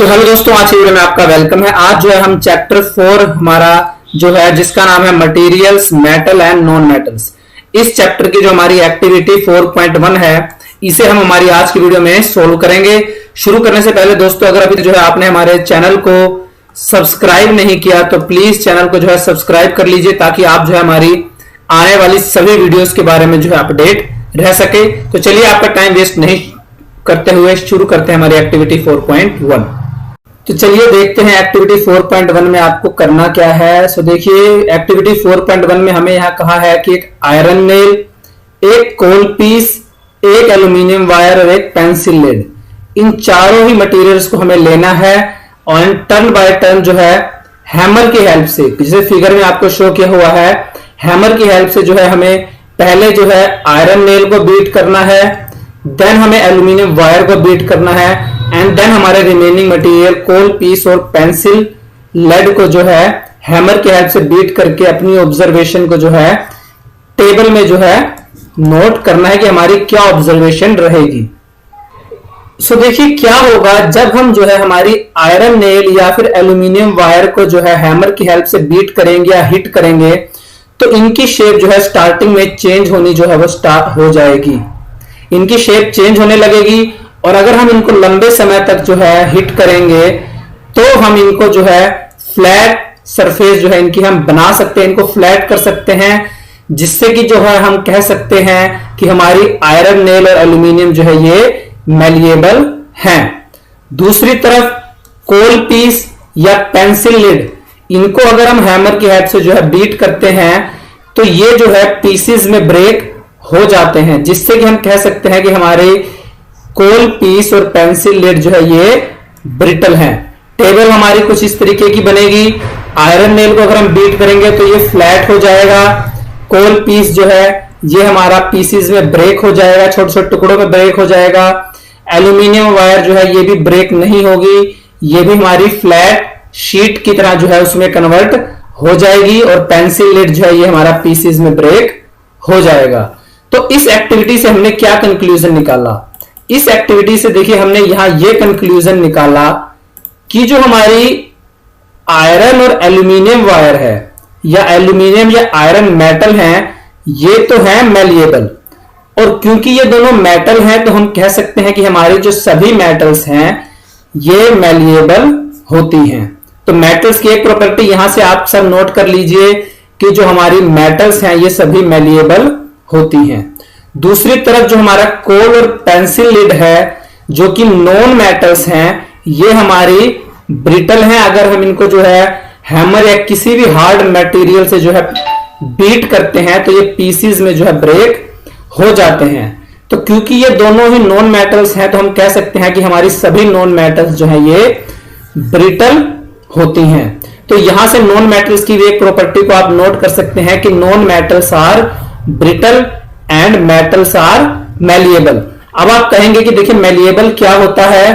So hello दोस्तों, आज की वीडियो में आपका वेलकम है। आज जो है हम चैप्टर 4 हमारा जो है जिसका नाम है materials, metal and non metals, इस चैप्टर की जो हमारी एक्टिविटी 4.1 है इसे हम हमारी आज की वीडियो में सोल्व करेंगे। शुरू करने से पहले दोस्तों, अगर अभी जो है आपने हमारे चैनल को सब्सक्राइब नहीं किया तो प्लीज चैनल को जो है सब्सक्राइब कर लीजिए ताकि आप जो है हमारी आने वाली सभी वीडियोस के बारे में जो है अपडेट रह सके। तो चलिए आपका टाइम वेस्ट नहीं करते हुए शुरू करते हैं हमारी एक्टिविटी 4.1। तो चलिए देखते हैं एक्टिविटी 4.1 में आपको करना क्या है। सो देखिए एक्टिविटी 4.1 में हमें यहाँ कहा है कि एक आयरन नेल, एक कोल पीस, एक एल्यूमिनियम वायर और एक पेंसिल लेड, इन चारों ही मटेरियल्स को हमें लेना है और टर्न बाय टर्न जो है हैमर की हेल्प से, जैसे फिगर में आपको शो किया हुआ है, हैमर की हेल्प से जो है हमें पहले जो है आयरन नेल को बीट करना है, देन हमें एल्यूमिनियम वायर को बीट करना है एंड देन हमारे रिमेनिंग मटेरियल कोल पीस और पेंसिल लेड को जो है हैमर की हेल्प से बीट करके अपनी ऑब्जर्वेशन को जो है टेबल में जो है नोट करना है कि हमारी क्या ऑब्जर्वेशन रहेगी। सो देखिए क्या होगा जब हम जो है हमारी आयरन नेल या फिर एल्यूमिनियम वायर को जो है हैमर की हेल्प से बीट करेंगे या हिट करेंगे तो इनकी शेप जो है स्टार्टिंग में चेंज होनी जो है वो स्टार्ट हो जाएगी, इनकी शेप चेंज होने लगेगी और अगर हम इनको लंबे समय तक जो है हिट करेंगे तो हम इनको जो है फ्लैट सरफेस जो है इनकी हम बना सकते हैं, इनको फ्लैट कर सकते हैं, जिससे कि जो है हम कह सकते हैं कि हमारी आयरन नेल और एल्यूमिनियम जो है ये मैलिएबल हैं। दूसरी तरफ कोल पीस या पेंसिल लिड, इनको अगर हम हैमर की हेल्प से जो है बीट करते हैं तो ये जो है पीसेस में ब्रेक हो जाते हैं, जिससे कि हम कह सकते हैं कि हमारे कोल पीस और पेंसिल लेड जो है ये ब्रिटल हैं। टेबल हमारी कुछ इस तरीके की बनेगी। आयरन नेल को अगर हम बीट करेंगे तो ये फ्लैट हो जाएगा, कोल पीस जो है ये हमारा पीसेस में ब्रेक हो जाएगा, छोटे छोटे टुकड़ों में ब्रेक हो जाएगा। एल्यूमिनियम वायर जो है ये भी ब्रेक नहीं होगी, ये भी हमारी फ्लैट शीट की तरह जो है उसमें कन्वर्ट हो जाएगी और पेंसिल लेड जो है ये हमारा पीसेस में ब्रेक हो जाएगा। तो इस एक्टिविटी से हमने क्या कंक्लूजन निकाला? इस एक्टिविटी से देखिए हमने यहां ये कंक्लूजन निकाला कि जो हमारी आयरन और एल्यूमिनियम वायर है या एल्यूमिनियम या आयरन मेटल हैं ये तो है मैलिएबल, और क्योंकि ये दोनों मेटल हैं तो हम कह सकते हैं कि हमारी जो सभी मेटल्स हैं ये मैलिएबल होती हैं। तो मेटल्स की एक प्रॉपर्टी यहां से आप सब नोट कर लीजिए कि जो हमारी मेटल्स हैं ये सभी मैलिएबल होती हैं। दूसरी तरफ जो हमारा कोल और पेंसिल लिड है जो कि नॉन मेटल्स हैं ये हमारी ब्रिटल हैं। अगर हम इनको जो है हैमर या किसी भी हार्ड मटेरियल से जो है बीट करते हैं तो ये पीसेस में जो है ब्रेक हो जाते हैं। तो क्योंकि ये दोनों ही नॉन मेटल्स हैं तो हम कह सकते हैं कि हमारी सभी नॉन मेटल्स जो है ये ब्रिटल होती हैं। तो यहां से नॉन मेटल्स की भी एक प्रॉपर्टी को आप नोट कर सकते हैं कि non metals are brittle and metals are malleable. अब आप कहेंगे कि देखिए मैलिएबल क्या होता है,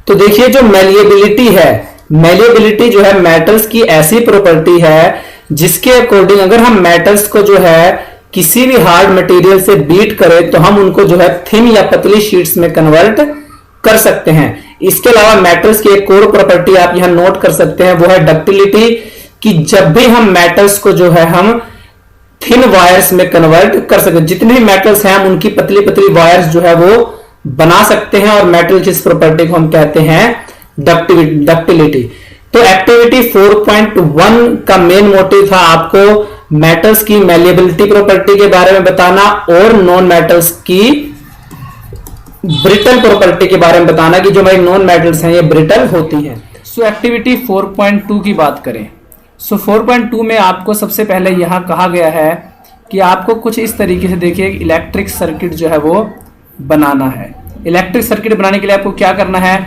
तो देखिए जो मैलिएबिलिटी है, मैलिएबिलिटी जो है मेटल्स की ऐसी प्रॉपर्टी है जिसके अकॉर्डिंग अगर हम मेटल्स को जो है किसी भी हार्ड मटेरियल से बीट करें तो हम उनको जो है थिन या पतली शीट्स में कन्वर्ट कर सकते हैं। इसके अलावा मेटल्स की एक और प्रॉपर्टी आप यहां नोट कर सकते हैं, वो है डक्टिलिटी, कि जब भी हम मेटल्स को जो है हम थिन वायर्स में कन्वर्ट कर सकते हैं, जितने भी मेटल्स हैं हम उनकी पतली पतली वायर्स जो है वो बना सकते हैं और मेटल की इस प्रॉपर्टी को हम कहते हैं डक्टिलिटी। तो एक्टिविटी 4.1 का मेन मोटिव था आपको मेटल्स की मैलिएबिलिटी प्रॉपर्टी के बारे में बताना और नॉन मेटल्स की ब्रिटल प्रॉपर्टी के बारे में बताना कि जो हमारी नॉन मेटल्स हैं ये ब्रिटल होती हैं। सो एक्टिविटी 4.2 की बात करें। सो 4.2 में आपको सबसे पहले यहां कहा गया है कि आपको कुछ इस तरीके से देखिए इलेक्ट्रिक सर्किट जो है वो बनाना है। इलेक्ट्रिक सर्किट बनाने के लिए आपको क्या करना है,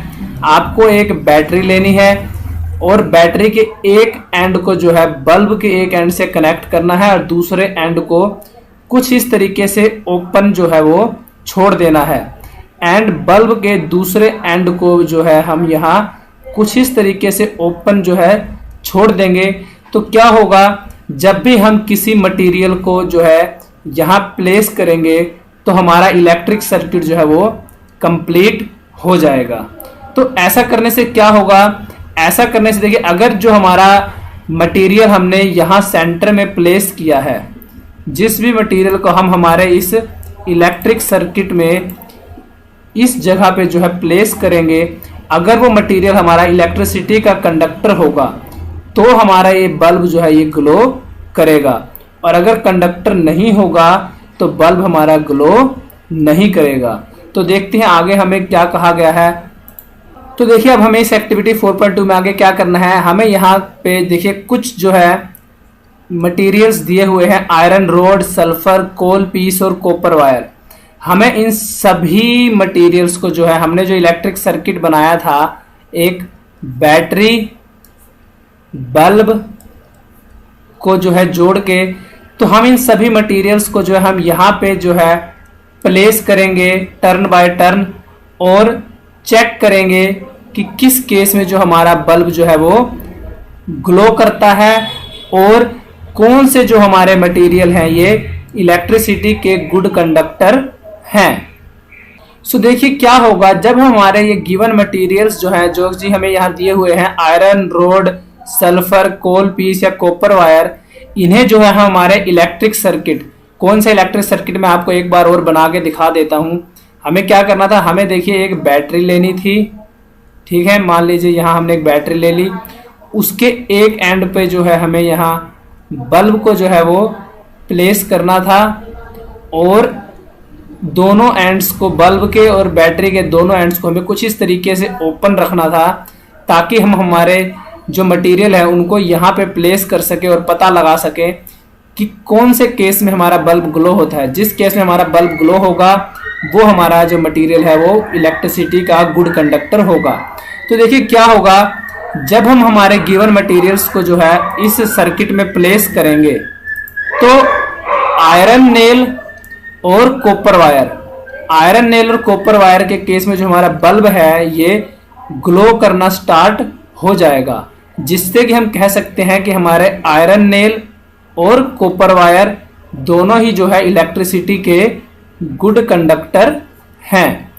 आपको एक बैटरी लेनी है और बैटरी के एक एंड को जो है बल्ब के एक एंड से कनेक्ट करना है और दूसरे एंड को कुछ इस तरीके से ओपन जो है वो छोड़ देना है एंड बल्ब के दूसरे एंड को जो है हम यहाँ कुछ इस तरीके से ओपन जो है छोड़ देंगे। तो क्या होगा, जब भी हम किसी मटेरियल को जो है यहाँ प्लेस करेंगे तो हमारा इलेक्ट्रिक सर्किट जो है वो कंप्लीट हो जाएगा। तो ऐसा करने से क्या होगा, ऐसा करने से देखिए अगर जो हमारा मटेरियल हमने यहाँ सेंटर में प्लेस किया है, जिस भी मटेरियल को हम हमारे इस इलेक्ट्रिक सर्किट में इस जगह पे जो है प्लेस करेंगे, अगर वो मटेरियल हमारा इलेक्ट्रिसिटी का कंडक्टर होगा तो हमारा ये बल्ब जो है ये ग्लो करेगा, और अगर कंडक्टर नहीं होगा तो बल्ब हमारा ग्लो नहीं करेगा। तो देखते हैं आगे हमें क्या कहा गया है। तो देखिए अब हमें इस एक्टिविटी 4.2 में आगे क्या करना है। हमें यहाँ पे देखिए कुछ जो है मटेरियल्स दिए हुए हैं, आयरन रोड, सल्फर, कोल पीस और कॉपर वायर। हमें इन सभी मटेरियल्स को जो है, हमने जो इलेक्ट्रिक सर्किट बनाया था एक बैटरी बल्ब को जो है जोड़ के, तो हम इन सभी मटेरियल्स को जो है हम यहाँ पे जो है प्लेस करेंगे टर्न बाय टर्न, और चेक करेंगे कि किस केस में जो हमारा बल्ब जो है वो ग्लो करता है और कौन से जो हमारे मटेरियल हैं ये इलेक्ट्रिसिटी के गुड कंडक्टर हैं। सो देखिए क्या होगा जब हमारे ये गिवन मटेरियल्स जो हैं, जो जी हमें यहाँ दिए हुए हैं आयरन रोड, सल्फर, कोल पीस या कॉपर वायर, इन्हें जो है हमारे इलेक्ट्रिक सर्किट, कौन सा इलेक्ट्रिक सर्किट मैं आपको एक बार और बना के दिखा देता हूँ। हमें क्या करना था, हमें देखिए एक बैटरी लेनी थी, ठीक है, मान लीजिए यहाँ हमने एक बैटरी ले ली, उसके एक एंड पे जो है हमें यहाँ बल्ब को जो है वो प्लेस करना था, और दोनों एंड्स को, बल्ब के और बैटरी के दोनों एंड्स को हमें कुछ इस तरीके से ओपन रखना था ताकि हम हमारे जो मटेरियल है उनको यहाँ पे प्लेस कर सके और पता लगा सके कि कौन से केस में हमारा बल्ब ग्लो होता है। जिस केस में हमारा बल्ब ग्लो होगा वो हमारा जो मटेरियल है वो इलेक्ट्रिसिटी का गुड कंडक्टर होगा। तो देखिए क्या होगा जब हम हमारे गिवन मटेरियल्स को जो है इस सर्किट में प्लेस करेंगे, तो आयरन नेल और कॉपर वायर, आयरन नेल और कॉपर वायर के केस में जो हमारा बल्ब है ये ग्लो करना स्टार्ट हो जाएगा, जिससे कि हम कह सकते हैं कि हमारे आयरन नेल और कॉपर वायर दोनों ही जो है इलेक्ट्रिसिटी के गुड कंडक्टर हैं।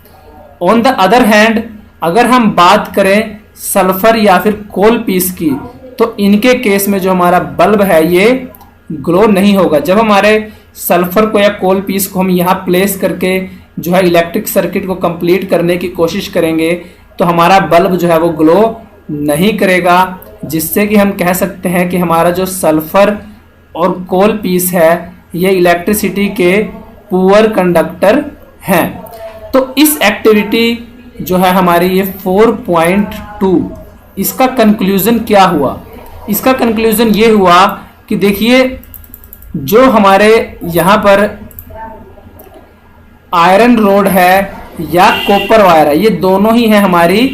ऑन द अदर हैंड अगर हम बात करें सल्फर या फिर कोल पीस की, तो इनके केस में जो हमारा बल्ब है ये ग्लो नहीं होगा। जब हमारे सल्फर को या कोल पीस को हम यहाँ प्लेस करके जो है इलेक्ट्रिक सर्किट को कंप्लीट करने की कोशिश करेंगे तो हमारा बल्ब जो है वो ग्लो नहीं करेगा, जिससे कि हम कह सकते हैं कि हमारा जो सल्फर और कोल पीस है ये इलेक्ट्रिसिटी के पुअर कंडक्टर हैं। तो इस एक्टिविटी जो है हमारी ये 4.2, इसका कंक्लूजन क्या हुआ? इसका कंक्लूजन ये हुआ कि देखिए जो हमारे यहाँ पर आयरन रोड है या कॉपर वायर है, ये दोनों ही हैं हमारी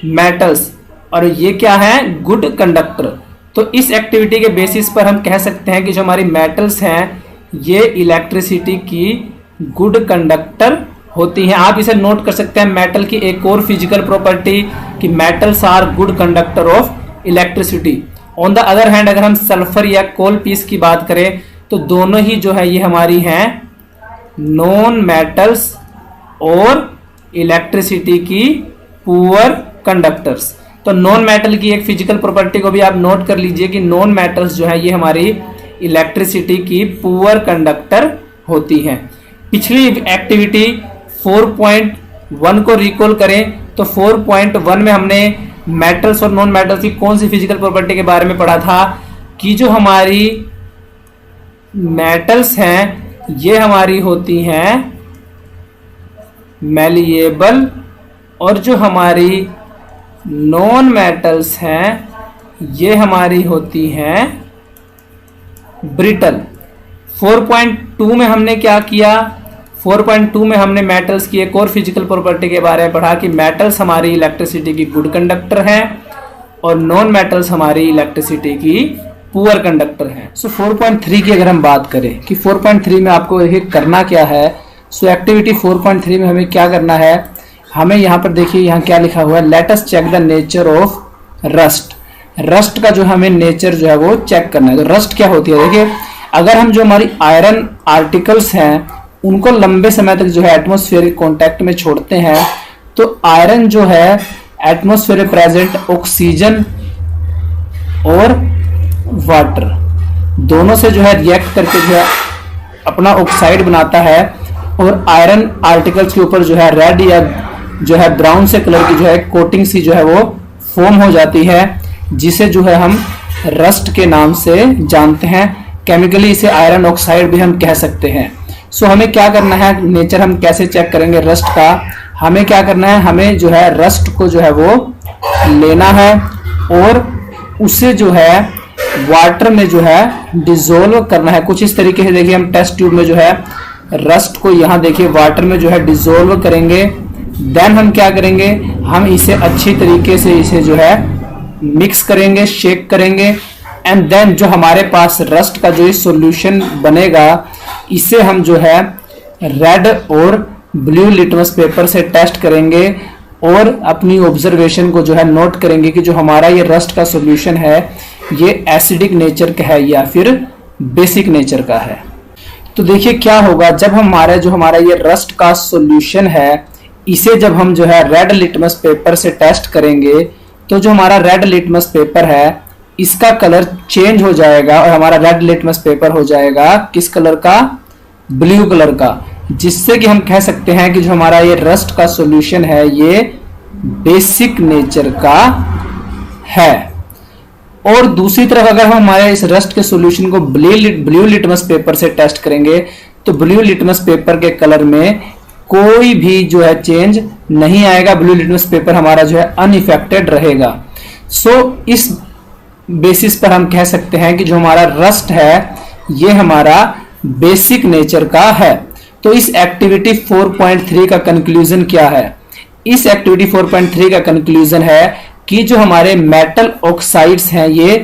मेटल्स, और ये क्या है गुड कंडक्टर। तो इस एक्टिविटी के बेसिस पर हम कह सकते हैं कि जो हमारी मेटल्स हैं ये इलेक्ट्रिसिटी की गुड कंडक्टर होती हैं। आप इसे नोट कर सकते हैं मेटल की एक और फिजिकल प्रॉपर्टी कि metals are good conductor of electricity. On the other hand अगर हम सल्फर या कोल पीस की बात करें तो दोनों ही जो है ये हमारी हैं नॉन मेटल्स और इलेक्ट्रिसिटी की पुअर कंडक्टर्स। तो नॉन मेटल की एक फिजिकल प्रॉपर्टी को भी आप नोट कर लीजिए कि नॉन मेटल्स जो है ये हमारी इलेक्ट्रिसिटी की पुअर कंडक्टर होती हैं। पिछली एक्टिविटी 4.1 को रिकॉल करें तो 4.1 में हमने मेटल्स और नॉन मेटल्स की कौन सी फिजिकल प्रॉपर्टी के बारे में पढ़ा था कि जो हमारी मेटल्स हैं ये हमारी होती हैं मैलिएबल, और जो हमारी नॉन मेटल्स हैं ये हमारी होती हैं ब्रिटल। 4.2 में हमने क्या किया? 4.2 में हमने मेटल्स की एक और फिजिकल प्रॉपर्टी के बारे में पढ़ा कि मेटल्स हमारी इलेक्ट्रिसिटी की गुड कंडक्टर हैं और नॉन मेटल्स हमारी इलेक्ट्रिसिटी की पुअर कंडक्टर हैं। सो 4.3 की अगर हम बात करें कि 4.3 में आपको ये करना क्या है, सो एक्टिविटी 4.3 में हमें क्या करना है, हमें यहाँ पर देखिए यहाँ क्या लिखा हुआ है, let us check the nature of rust. Rust का जो हमें नेचर जो है वो चेक करना है। तो रस्ट क्या होती है, देखिए अगर हम जो हमारी आयरन आर्टिकल्स हैं उनको लंबे समय तक जो है एटमॉस्फेरिक कांटेक्ट में छोड़ते हैं तो आयरन जो है एटमॉस्फेयर में प्रेजेंट ऑक्सीजन और वाटर दोनों से जो है रिएक्ट करके जो है अपना ऑक्साइड बनाता है, और आयरन आर्टिकल्स के ऊपर जो है रेड या जो है ब्राउन से कलर की जो है कोटिंग सी जो है वो फॉर्म हो जाती है, जिसे जो है हम रस्ट के नाम से जानते हैं। केमिकली इसे आयरन ऑक्साइड भी हम कह सकते हैं। सो हमें क्या करना है, नेचर हम कैसे चेक करेंगे रस्ट का, हमें क्या करना है, हमें जो है रस्ट को जो है वो लेना है और उसे जो है वाटर में जो है डिसोल्व करना है। कुछ इस तरीके से देखिए हम टेस्ट ट्यूब में जो है रस्ट को यहाँ देखिए वाटर में जो है डिसोल्व करेंगे। देन हम क्या करेंगे, हम इसे अच्छी तरीके से इसे जो है मिक्स करेंगे, शेक करेंगे, एंड देन जो हमारे पास रस्ट का जो सॉल्यूशन बनेगा इसे हम जो है रेड और ब्लू लिटमस पेपर से टेस्ट करेंगे और अपनी ऑब्जर्वेशन को जो है नोट करेंगे कि जो हमारा ये रस्ट का सॉल्यूशन है ये एसिडिक नेचर का है या फिर बेसिक नेचर का है। तो देखिए क्या होगा जब हमारा ये रस्ट का सॉल्यूशन है इसे जब हम जो है रेड लिटमस पेपर से टेस्ट करेंगे तो जो हमारा रेड लिटमस पेपर है इसका कलर चेंज हो जाएगा और हमारा रेड लिटमस पेपर हो जाएगा किस कलर का, ब्लू कलर का, जिससे कि हम कह सकते हैं कि जो हमारा ये रस्ट का सॉल्यूशन है ये बेसिक नेचर का है। और दूसरी तरफ अगर हम हमारे इस रस्ट के सॉल्यूशन को ब्लू लिटमस पेपर से टेस्ट करेंगे तो ब्लू लिटमस पेपर के कलर में कोई भी जो है चेंज नहीं आएगा, ब्लू लिटमस पेपर हमारा जो है अनइफेक्टेड रहेगा। सो इस बेसिस पर हम कह सकते हैं कि जो हमारा रस्ट है ये हमारा बेसिक नेचर का है। तो इस एक्टिविटी 4.3 का कंक्लूजन क्या है? इस एक्टिविटी 4.3 का कंक्लूजन है कि जो हमारे मेटल ऑक्साइड्स हैं ये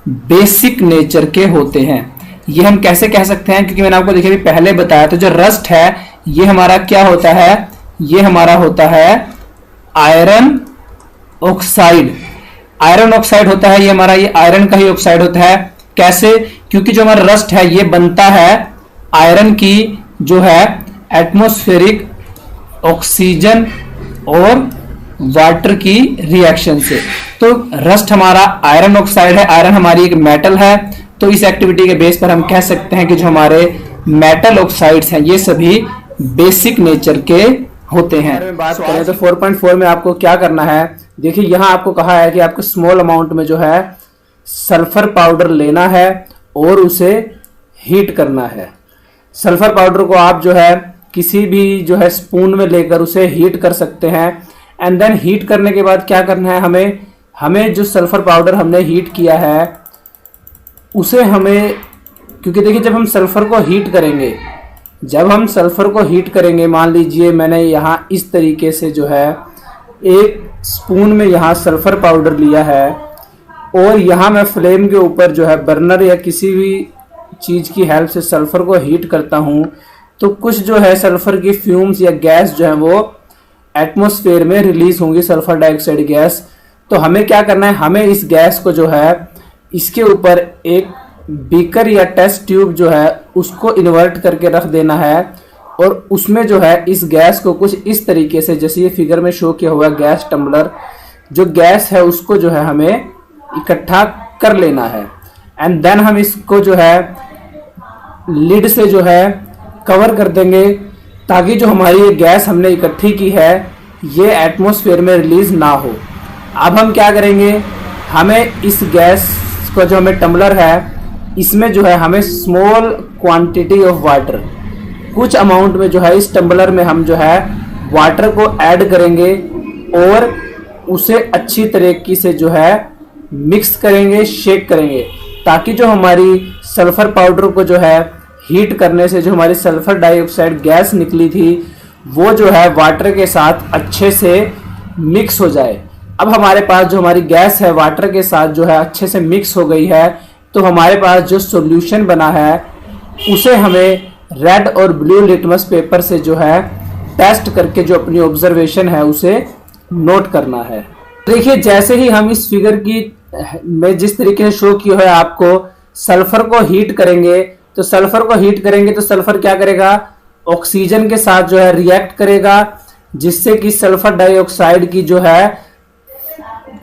बेसिक नेचर के होते हैं। ये हम कैसे कह सकते हैं, क्योंकि मैंने आपको देखिए अभी पहले बताया तो जो रस्ट है ये हमारा क्या होता है, ये हमारा होता है आयरन ऑक्साइड। आयरन ऑक्साइड होता है ये हमारा, ये आयरन का ही ऑक्साइड होता है। कैसे? क्योंकि जो हमारा रस्ट है ये बनता है आयरन की जो है एटमॉस्फेरिक ऑक्सीजन और वाटर की रिएक्शन से। तो रस्ट हमारा आयरन ऑक्साइड है, आयरन हमारी एक मेटल है। तो इस एक्टिविटी के बेस पर हम कह सकते हैं कि जो हमारे मेटल ऑक्साइड्स हैं ये सभी बेसिक नेचर के होते हैं। बात करें तो 4.4 में आपको क्या करना है, देखिए यहाँ आपको कहा है कि आपको स्मॉल अमाउंट में जो है सल्फर पाउडर लेना है और उसे हीट करना है। सल्फर पाउडर को आप जो है किसी भी जो है स्पून में लेकर उसे हीट कर सकते हैं। एंड देन हीट करने के बाद क्या करना है, हमें जो सल्फर पाउडर हमने हीट किया है उसे हमें, क्योंकि देखिए जब हम सल्फर को हीट करेंगे, मान लीजिए मैंने यहाँ इस तरीके से जो है एक स्पून में यहाँ सल्फर पाउडर लिया है और यहाँ मैं फ्लेम के ऊपर जो है बर्नर या किसी भी चीज़ की हेल्प से सल्फर को हीट करता हूँ तो कुछ जो है सल्फर की फ्यूम्स या गैस जो है वो एटमॉस्फेयर में रिलीज होंगी, सल्फर डाइऑक्साइड गैस। तो हमें क्या करना है, हमें इस गैस को जो है इसके ऊपर एक बीकर या टेस्ट ट्यूब जो है उसको इन्वर्ट करके रख देना है और उसमें जो है इस गैस को कुछ इस तरीके से, जैसे ये फिगर में शो किया हुआ गैस टम्बलर, जो गैस है उसको जो है हमें इकट्ठा कर लेना है। एंड देन हम इसको जो है लिड से जो है कवर कर देंगे ताकि जो हमारी ये गैस हमने इकट्ठी की है ये एटमॉस्फेयर में रिलीज ना हो। अब हम क्या करेंगे, हमें इस गैस को जो हमें टम्बलर है इसमें जो है हमें स्मॉल क्वांटिटी ऑफ वाटर, कुछ अमाउंट में जो है इस टम्बलर में हम जो है वाटर को ऐड करेंगे और उसे अच्छी तरीके से जो है मिक्स करेंगे, शेक करेंगे, ताकि जो हमारी सल्फर पाउडर को जो है हीट करने से जो हमारी सल्फर डाइऑक्साइड गैस निकली थी वो जो है वाटर के साथ अच्छे से मिक्स हो जाए। अब हमारे पास जो हमारी गैस है वाटर के साथ जो है अच्छे से मिक्स हो गई है, तो हमारे पास जो सॉल्यूशन बना है उसे हमें रेड और ब्लू लिटमस पेपर से जो है टेस्ट करके जो अपनी ऑब्जर्वेशन है उसे नोट करना है। देखिए जैसे ही हम इस फिगर की में जिस तरीके से शो किया है आपको, सल्फर को हीट करेंगे तो सल्फर क्या करेगा, ऑक्सीजन के साथ जो है रिएक्ट करेगा, जिससे कि सल्फर डाइऑक्साइड की जो है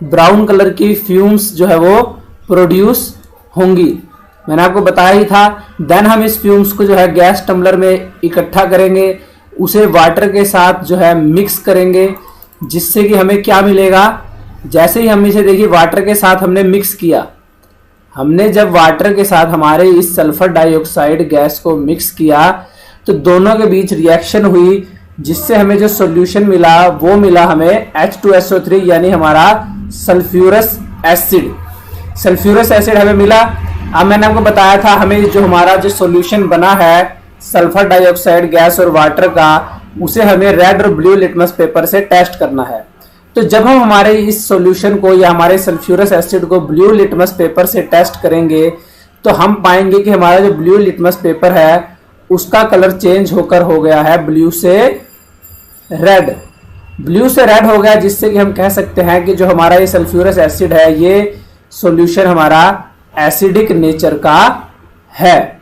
ब्राउन कलर की फ्यूम्स जो है वो प्रोड्यूस होंगी। मैंने आपको बताया ही था। देन हम इस फ्यूम्स को जो है गैस टम्बलर में इकट्ठा करेंगे, उसे वाटर के साथ जो है मिक्स करेंगे, जिससे कि हमें क्या मिलेगा। जैसे ही हम इसे देखिए वाटर के साथ हमने मिक्स किया, हमने जब वाटर के साथ हमारे इस सल्फर डाइऑक्साइड गैस को मिक्स किया तो दोनों के बीच रिएक्शन हुई, जिससे हमें जो सॉल्यूशन मिला वो मिला हमें H2SO3 यानी हमारा सल्फ्यूरस एसिड। सल्फ्यूरस एसिड हमें मिला। अब मैंने आपको बताया था हमें जो हमारा जो सॉल्यूशन बना है सल्फर डाइऑक्साइड गैस और वाटर का, उसे हमें रेड और ब्लू लिटमस पेपर से टेस्ट करना है। तो जब हम हमारे इस सॉल्यूशन को या हमारे सल्फ्यूरस एसिड को ब्लू लिटमस पेपर से टेस्ट करेंगे तो हम पाएंगे कि हमारा जो ब्लू लिटमस पेपर है उसका कलर चेंज होकर हो गया है ब्लू से रेड। ब्लू से रेड हो गया, जिससे कि हम कह सकते हैं कि जो हमारा ये सल्फ्यूरस एसिड है ये सॉल्यूशन हमारा एसिडिक नेचर का है।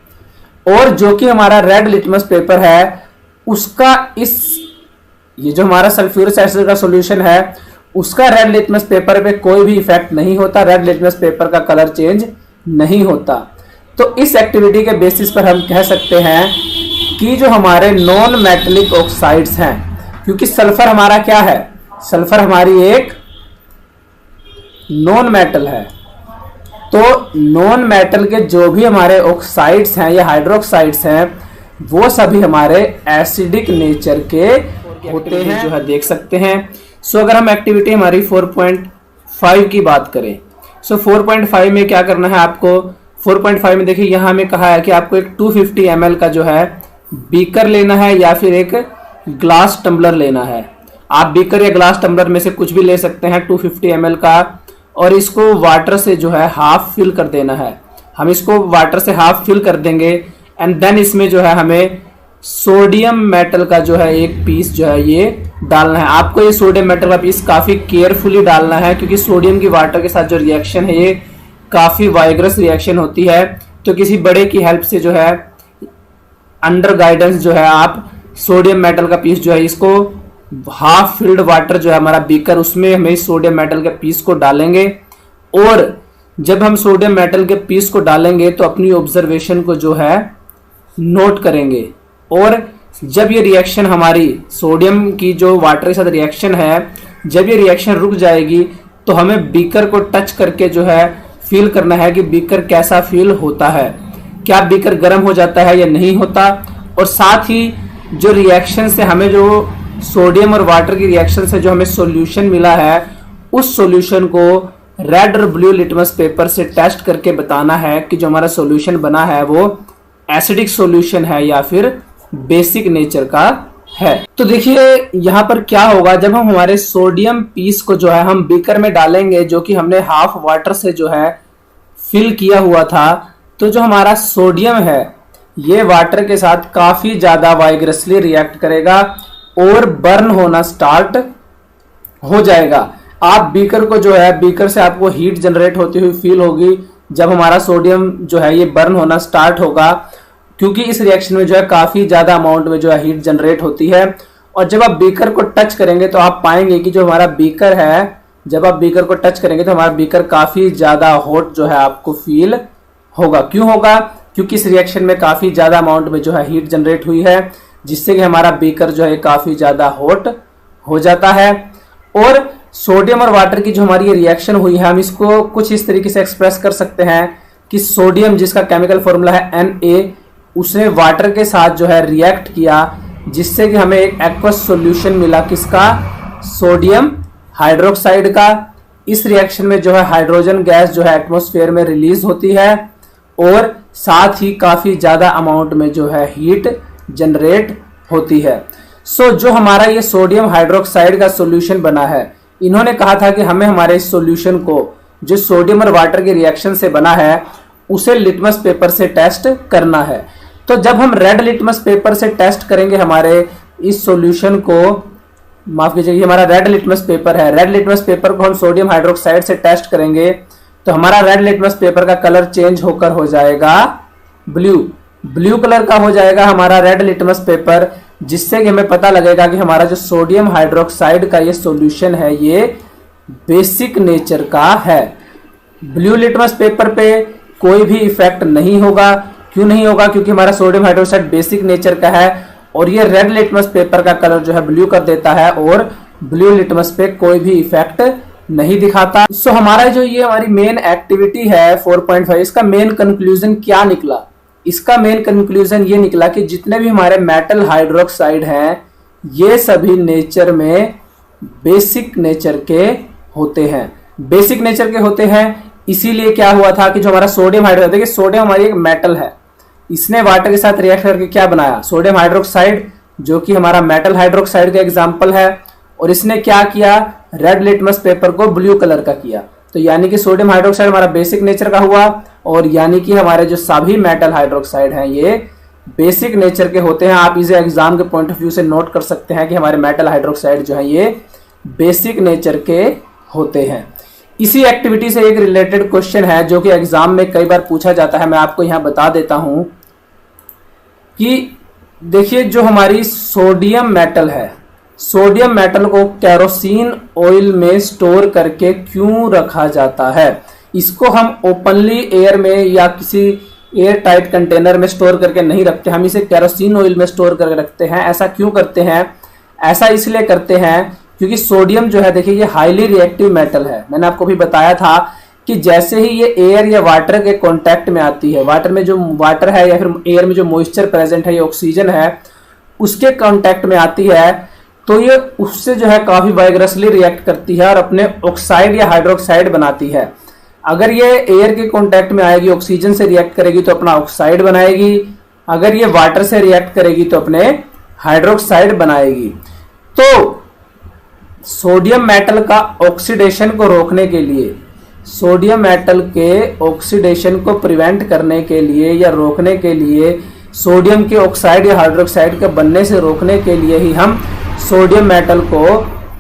और जो कि हमारा रेड लिटमस पेपर है उसका ये जो हमारा सल्फ्यूरस एसिड का सॉल्यूशन है उसका रेड लिटमस पेपर पे कोई भी इफेक्ट नहीं होता, रेड लिटमस पेपर का कलर चेंज नहीं होता। तो इस एक्टिविटी के बेसिस पर हम कह सकते हैं कि जो हमारे नॉन मेटेलिक ऑक्साइड्स हैं, क्योंकि सल्फर हमारा क्या है, सल्फर हमारी एक नॉन मेटल है, तो नॉन मेटल के जो भी हमारे ऑक्साइड्स हैं या हाइड्रोक्साइड्स हैं वो सभी हमारे एसिडिक नेचर के होते हैं, जो है देख सकते हैं। सो अगर हम एक्टिविटी हमारी 4.5 की बात करें, सो 4.5 में क्या करना है आपको। 4.5 में देखिए यहाँ हमें कहा है कि आपको एक 250 ml का जो है बीकर लेना है या फिर एक ग्लास टम्बलर लेना है। आप बीकर या ग्लास टम्बलर में से कुछ भी ले सकते हैं 250 ml का, और इसको वाटर से जो है हाफ फिल कर देना है। हम इसको वाटर से हाफ फिल कर देंगे एंड देन इसमें जो है हमें सोडियम मेटल का जो है एक पीस जो है ये डालना है। आपको ये सोडियम मेटल का पीस काफी केयरफुली डालना है, क्योंकि सोडियम की वाटर के साथ जो रिएक्शन है ये काफी वाइग्रस रिएक्शन होती है। तो किसी बड़े की हेल्प से जो है अंडर गाइडेंस जो है आप सोडियम मेटल का पीस जो है इसको हाफ फिल्ड वाटर जो है हमारा बीकर, उसमें हमें सोडियम मेटल के पीस को डालेंगे। और जब हम सोडियम मेटल के पीस को डालेंगे तो अपनी ऑब्जर्वेशन को जो है नोट करेंगे, और जब ये रिएक्शन हमारी सोडियम की जो वाटर के साथ रिएक्शन है, जब ये रिएक्शन रुक जाएगी तो हमें बीकर को टच करके जो है फील करना है कि बीकर कैसा फील होता है, क्या बीकर गर्म हो जाता है या नहीं होता। और साथ ही जो रिएक्शन से हमें जो सोडियम और वाटर की रिएक्शन से जो हमें सॉल्यूशन मिला है उस सॉल्यूशन को रेड और ब्लू लिटमस पेपर से टेस्ट करके बताना है कि जो हमारा सॉल्यूशन बना है वो एसिडिक सॉल्यूशन है या फिर बेसिक नेचर का है। तो देखिए यहाँ पर क्या होगा, जब हम हमारे सोडियम पीस को जो है हम बीकर में डालेंगे जो कि हमने हाफ वाटर से जो है फिल किया हुआ था, तो जो हमारा सोडियम है ये वाटर के साथ काफी ज्यादा वाइग्रसली रिएक्ट करेगा और बर्न होना स्टार्ट हो जाएगा। आप बीकर को जो है बीकर से आपको हीट जनरेट होती हुई फील होगी जब हमारा सोडियम जो है ये बर्न होना स्टार्ट होगा, क्योंकि इस रिएक्शन में जो है काफी ज्यादा अमाउंट में जो है हीट जनरेट होती है। और जब आप बीकर को टच करेंगे तो आप पाएंगे कि जो हमारा बीकर है, जब आप बीकर को टच करेंगे तो हमारा बीकर काफी ज्यादा हॉट जो है आपको फील होगा। क्यों होगा? क्योंकि इस रिएक्शन में काफी ज्यादा अमाउंट में जो है हीट जनरेट हुई है, जिससे कि हमारा बीकर जो है काफी ज्यादा हॉट हो जाता है। और सोडियम और वाटर की जो हमारी रिएक्शन हुई है, हम इसको कुछ इस तरीके से एक्सप्रेस कर सकते हैं कि सोडियम जिसका केमिकल फॉर्मूला है Na, उसने वाटर के साथ जो है रिएक्ट किया, जिससे कि हमें एक एक्वस सॉल्यूशन मिला, किसका? सोडियम हाइड्रोक्साइड का। इस रिएक्शन में जो है हाइड्रोजन गैस जो है एटमॉस्फेयर में रिलीज होती है और साथ ही काफी ज्यादा अमाउंट में जो है हीट जनरेट होती है। सो जो हमारा ये सोडियम हाइड्रोक्साइड का सॉल्यूशन बना है, इन्होंने कहा था कि हमें हमारे इस सॉल्यूशन को जो सोडियम और वाटर के रिएक्शन से बना है उसे लिटमस पेपर से टेस्ट करना है। तो जब हम रेड लिटमस पेपर से टेस्ट करेंगे हमारे इस सॉल्यूशन को, माफ कीजिएगा, हमारा रेड लिटमस पेपर है, रेड लिटमस पेपर को हम सोडियम हाइड्रोक्साइड से टेस्ट करेंगे तो हमारा रेड लिटमस पेपर का कलर चेंज होकर हो जाएगा ब्लू कलर का हो जाएगा हमारा रेड लिटमस पेपर, जिससे कि हमें पता लगेगा कि हमारा जो सोडियम हाइड्रोक्साइड का ये सॉल्यूशन है ये बेसिक नेचर का है। ब्लू लिटमस पेपर पे कोई भी इफेक्ट नहीं होगा। क्यों नहीं होगा? क्योंकि हमारा सोडियम हाइड्रोक्साइड बेसिक नेचर का है और ये रेड लिटमस पेपर का कलर जो है ब्लू कर देता है और ब्लू लिटमस पे कोई भी इफेक्ट नहीं दिखाता। सो हमारा जो ये हमारी मेन एक्टिविटी है 4.5, इसका मेन कंक्लूजन क्या निकला? इसका मेन कंक्लूजन ये निकला कि जितने भी हमारे मेटल हाइड्रोक्साइड हैं ये सभी नेचर में बेसिक नेचर के होते हैं। बेसिक नेचर के होते हैं इसीलिए क्या हुआ था कि जो हमारा सोडियम हाइड्रोक्साइड, देखिए सोडियम हमारी एक मेटल है, इसने वाटर के साथ रिएक्ट करके क्या बनाया? सोडियम हाइड्रोक्साइड, जो कि हमारा मेटल हाइड्रोक्साइड का एग्जांपल है। और इसने क्या किया? रेड लिटमस पेपर को ब्लू कलर का किया। तो यानी कि सोडियम हाइड्रोक्साइड हमारा बेसिक नेचर का हुआ और यानी कि हमारे जो सभी मेटल हाइड्रोक्साइड हैं ये बेसिक नेचर के होते हैं। आप इसे एग्जाम के पॉइंट ऑफ व्यू से नोट कर सकते हैं कि हमारे मेटल हाइड्रोक्साइड जो है ये बेसिक नेचर के होते हैं। इसी एक्टिविटी से एक रिलेटेड क्वेश्चन है जो कि एग्जाम में कई बार पूछा जाता है, मैं आपको यहां बता देता हूं कि देखिए जो हमारी सोडियम मेटल है, सोडियम मेटल को केरोसिन ऑयल में स्टोर करके क्यों रखा जाता है? इसको हम ओपनली एयर में या किसी एयर टाइट कंटेनर में स्टोर करके नहीं रखते, हम इसे केरोसिन ऑयल में स्टोर करके रखते हैं। ऐसा क्यों करते हैं? ऐसा इसलिए करते हैं क्योंकि सोडियम जो है देखिए ये हाईली रिएक्टिव मेटल है। मैंने आपको भी बताया था कि जैसे ही ये एयर या वाटर के कांटेक्ट में आती है, वाटर में जो वाटर है या फिर एयर में जो मॉइस्चर प्रेजेंट है, ये ऑक्सीजन है, उसके कांटेक्ट में आती है तो ये उससे जो है काफी वाइग्रसली रिएक्ट करती है और अपने ऑक्साइड या हाइड्रोक्साइड बनाती है। अगर ये एयर के कांटेक्ट में आएगी, ऑक्सीजन से रिएक्ट करेगी तो अपना ऑक्साइड बनाएगी, अगर ये वाटर से रिएक्ट करेगी तो अपने हाइड्रोक्साइड बनाएगी। तो सोडियम मेटल का ऑक्सीडेशन को रोकने के लिए, सोडियम मेटल के ऑक्सीडेशन को प्रिवेंट करने के लिए या रोकने के लिए, सोडियम के ऑक्साइड या हाइड्रोक्साइड के बनने से रोकने के लिए ही हम सोडियम मेटल को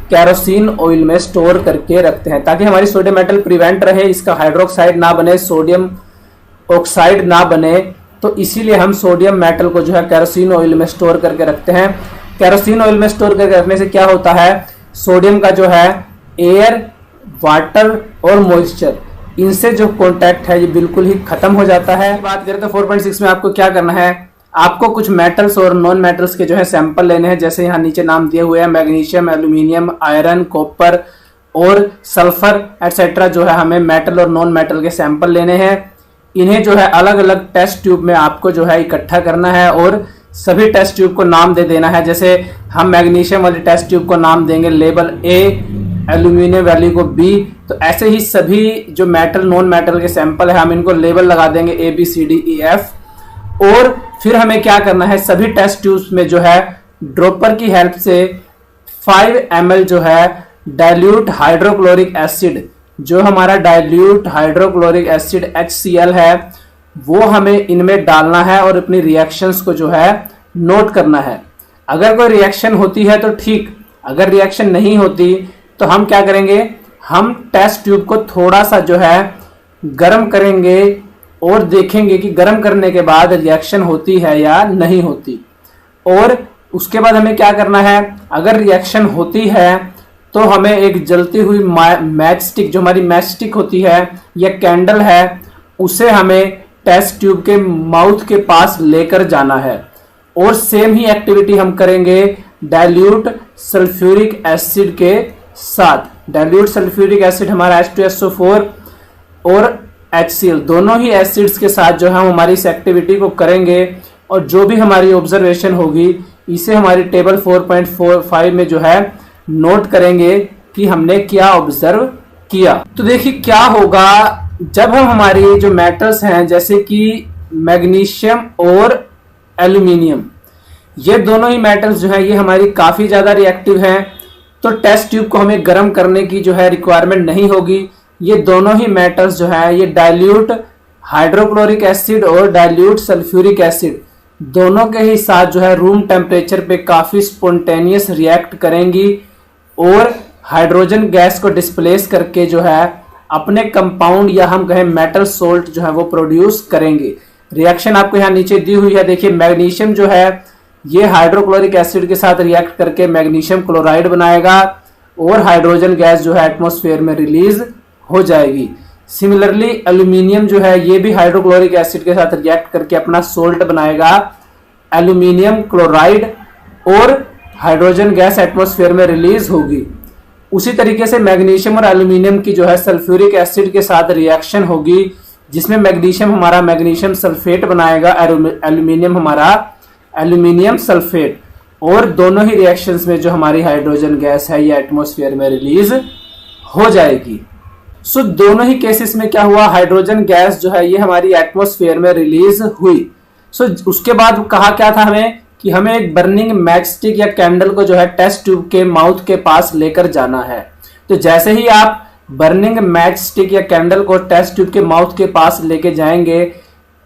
केरोसिन ऑयल में स्टोर करके रखते हैं ताकि हमारी सोडियम मेटल प्रिवेंट रहे, इसका हाइड्रोक्साइड ना बने, सोडियम ऑक्साइड ना बने। तो इसीलिए हम सोडियम मेटल को जो है केरोसिन ऑयल में स्टोर करके रखते हैं। केरोसिन ऑयल में स्टोर करके रखने से क्या होता है? सोडियम का जो है एयर, वाटर और मॉइस्चर, इनसे जो कांटेक्ट है ये बिल्कुल ही खत्म हो जाता है। बात करें तो 4.6 में आपको क्या करना है? आपको कुछ मेटल्स और नॉन मेटल्स के जो है सैंपल लेने हैं। जैसे यहाँ नीचे नाम दिए हुए हैं, मैग्नीशियम, एल्यूमिनियम, आयरन, कॉपर और सल्फर एटसेट्रा, जो है हमें मेटल और नॉन मेटल के सैंपल लेने हैं। इन्हें जो है अलग अलग टेस्ट ट्यूब में आपको जो है इकट्ठा करना है और सभी टेस्ट ट्यूब को नाम दे देना है। जैसे हम मैग्नीशियम वाली टेस्ट ट्यूब को नाम देंगे लेबल ए, एल्यूमिनियम वैल्यू को बी। तो ऐसे ही सभी जो मेटल नॉन मेटल के सैंपल है हम इनको लेबल लगा देंगे A B C D E F. और फिर हमें क्या करना है? सभी टेस्ट ट्यूब्स में जो है ड्रॉपर की हेल्प से 5 ml जो है डाइल्यूट हाइड्रोक्लोरिक एसिड, जो हमारा डाइल्यूट हाइड्रोक्लोरिक एसिड HCl है, वो हमें इनमें डालना है और अपनी रिएक्शंस को जो है नोट करना है। अगर कोई रिएक्शन होती है तो ठीक, अगर रिएक्शन नहीं होती तो हम क्या करेंगे? हम टेस्ट ट्यूब को थोड़ा सा जो है गर्म करेंगे और देखेंगे कि गर्म करने के बाद रिएक्शन होती है या नहीं होती। और उसके बाद हमें क्या करना है? अगर रिएक्शन होती है तो हमें एक जलती हुई मैच स्टिक, जो हमारी मैच स्टिक होती है या कैंडल है, उसे हमें टेस्ट ट्यूब के माउथ के पास लेकर जाना है। और सेम ही एक्टिविटी हम करेंगे डाइल्यूट सल्फ्यूरिक एसिड के साथ। डाइल्यूट सल्फ्यूरिक एसिड हमारा H2SO4 और HCl, दोनों ही एसिड्स के साथ जो है हम हमारी इस एक्टिविटी को करेंगे और जो भी हमारी ऑब्जर्वेशन होगी इसे हमारी टेबल 4.45 में जो है नोट करेंगे कि हमने क्या ऑब्जर्व किया। तो देखिए क्या होगा जब हम हमारी जो मेटल्स हैं जैसे कि मैग्नीशियम और एल्यूमिनियम, ये दोनों ही मेटल्स जो है ये हमारी काफी ज्यादा रिएक्टिव हैं, तो टेस्ट ट्यूब को हमें गर्म करने की जो है रिक्वायरमेंट नहीं होगी। ये दोनों ही मेटल्स जो है ये डाइल्यूट हाइड्रोक्लोरिक एसिड और डाइल्यूट सल्फ्यूरिक एसिड दोनों के ही साथ जो है रूम टेम्परेचर पे काफी स्पॉन्टेनियस रिएक्ट करेंगी और हाइड्रोजन गैस को डिस्प्लेस करके जो है अपने कंपाउंड या हम कहें मेटल सोल्ट जो है वो प्रोड्यूस करेंगे। रिएक्शन आपको यहाँ नीचे दी हुई है, देखिए मैग्नीशियम जो है ये हाइड्रोक्लोरिक एसिड के साथ रिएक्ट करके मैग्नीशियम क्लोराइड बनाएगा और हाइड्रोजन गैस जो है एटमॉस्फेयर में रिलीज हो जाएगी। सिमिलरली एल्यूमिनियम जो है ये भी हाइड्रोक्लोरिक एसिड के साथ रिएक्ट करके अपना सोल्ट बनाएगा एल्यूमिनियम क्लोराइड और हाइड्रोजन गैस एटमॉस्फेयर में रिलीज होगी। उसी तरीके से मैग्नीशियम और एल्यूमिनियम की जो है सल्फ्यूरिक एसिड के साथ रिएक्शन होगी, जिसमें मैग्नीशियम हमारा मैग्नीशियम सल्फेट बनाएगा, एल्यूमिनियम हमारा एल्यूमिनियम सल्फेट, और दोनों ही रिएक्शंस में जो हमारी हाइड्रोजन गैस है ये एटमॉस्फेयर में रिलीज हो जाएगी। सो दोनों ही केसेस में क्या हुआ, हाइड्रोजन गैस जो है ये हमारी एटमॉस्फेयर में रिलीज हुई। सो उसके बाद कहा क्या था हमें कि हमें एक बर्निंग मैच स्टिक या कैंडल को जो है टेस्ट ट्यूब के माउथ के पास लेकर जाना है। तो जैसे ही आप बर्निंग मैच स्टिक या कैंडल को टेस्ट ट्यूब के माउथ के पास लेके जाएंगे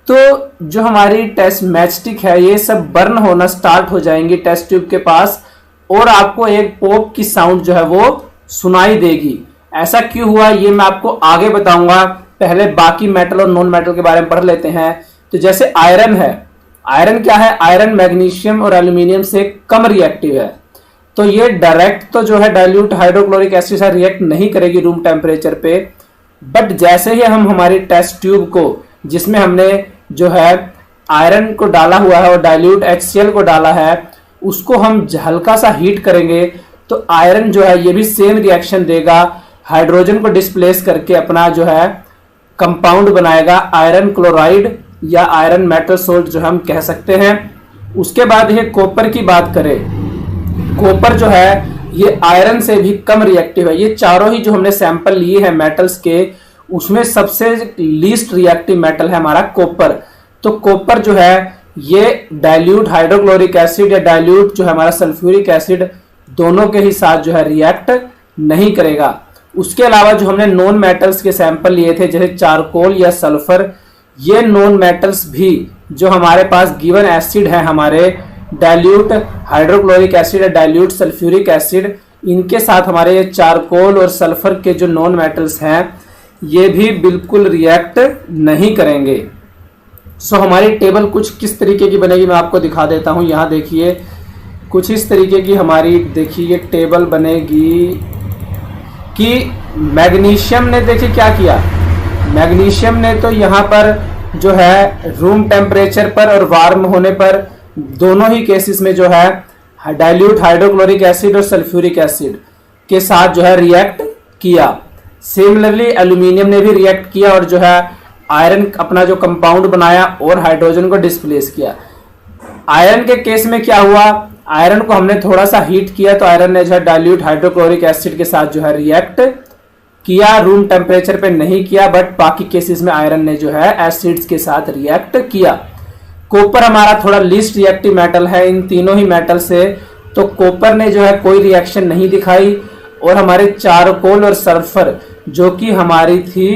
तो जो हमारी टेस्ट मैच स्टिक है ये सब बर्न होना स्टार्ट हो जाएंगी टेस्ट ट्यूब के पास, और आपको एक पॉप की साउंड जो है वो सुनाई देगी। ऐसा क्यों हुआ ये मैं आपको आगे बताऊंगा, पहले बाकी मेटल और नॉन मेटल के बारे में पढ़ लेते हैं। तो जैसे आयरन है, आयरन क्या है, आयरन मैग्नीशियम और एल्यूमिनियम से कम रिएक्टिव है, तो ये डायरेक्ट तो जो है डाइल्यूट हाइड्रोक्लोरिक एसिड से रिएक्ट नहीं करेगी रूम टेम्परेचर पे, बट जैसे ही हम हमारी टेस्ट ट्यूब को जिसमें हमने जो है आयरन को डाला हुआ है और डाइल्यूट HCl को डाला है उसको हम हल्का सा हीट करेंगे तो आयरन जो है ये भी सेम रिएक्शन देगा, हाइड्रोजन को डिस्प्लेस करके अपना जो है कंपाउंड बनाएगा आयरन क्लोराइड या आयरन मेटल सोल्ट जो हम कह सकते हैं। उसके बाद ये कॉपर की बात करें, कॉपर जो है ये आयरन से भी कम रिएक्टिव है। ये चारों ही जो हमने सैंपल लिए हैं मेटल्स के उसमें सबसे लीस्ट रिएक्टिव मेटल है हमारा कॉपर। तो कॉपर जो है ये डाइल्यूट हाइड्रोक्लोरिक एसिड या डाइल्यूट जो है हमारा सल्फ्यूरिक एसिड दोनों के ही साथ जो है रिएक्ट नहीं करेगा। उसके अलावा जो हमने नॉन मेटल्स के सैंपल लिए थे जैसे चारकोल या सल्फर, ये नॉन मेटल्स भी जो हमारे पास गिवन एसिड है हमारे डाइल्यूट हाइड्रोक्लोरिक एसिड या डाइल्यूट सल्फ्यूरिक एसिड, इनके साथ हमारे ये चारकोल और सल्फर के जो नॉन मेटल्स हैं ये भी बिल्कुल रिएक्ट नहीं करेंगे। सो हमारी टेबल कुछ किस तरीके की बनेगी मैं आपको दिखा देता हूं। यहाँ देखिए कुछ इस तरीके की हमारी देखिए टेबल बनेगी कि मैग्नीशियम ने देखिए क्या किया, मैग्नीशियम ने तो यहाँ पर जो है रूम टेम्परेचर पर और वार्म होने पर दोनों ही केसेस में जो है डाइल्यूट हाइड्रोक्लोरिक एसिड और सल्फ्यूरिक एसिड के साथ जो है रिएक्ट किया। सिमिलरली एल्यूमिनियम ने भी रिएक्ट किया और जो है आयरन अपना जो कंपाउंड बनाया और हाइड्रोजन को डिस्प्लेस किया। आयरन के केस में क्या हुआ, आयरन को हमने थोड़ा सा हीट किया तो आयरन ने जो है डाइल्यूट हाइड्रोक्लोरिक एसिड के साथ जो है रिएक्ट किया, रूम टेम्परेचर पे नहीं किया, बट बाकी केसेस में आयरन ने जो है एसिड्स के साथ रिएक्ट किया। कॉपर हमारा थोड़ा लीस्ट रिएक्टिव मेटल है इन तीनों ही मेटल से, तो कॉपर ने जो है कोई रिएक्शन नहीं दिखाई, और हमारे चारकोल और सल्फर जो कि हमारी थी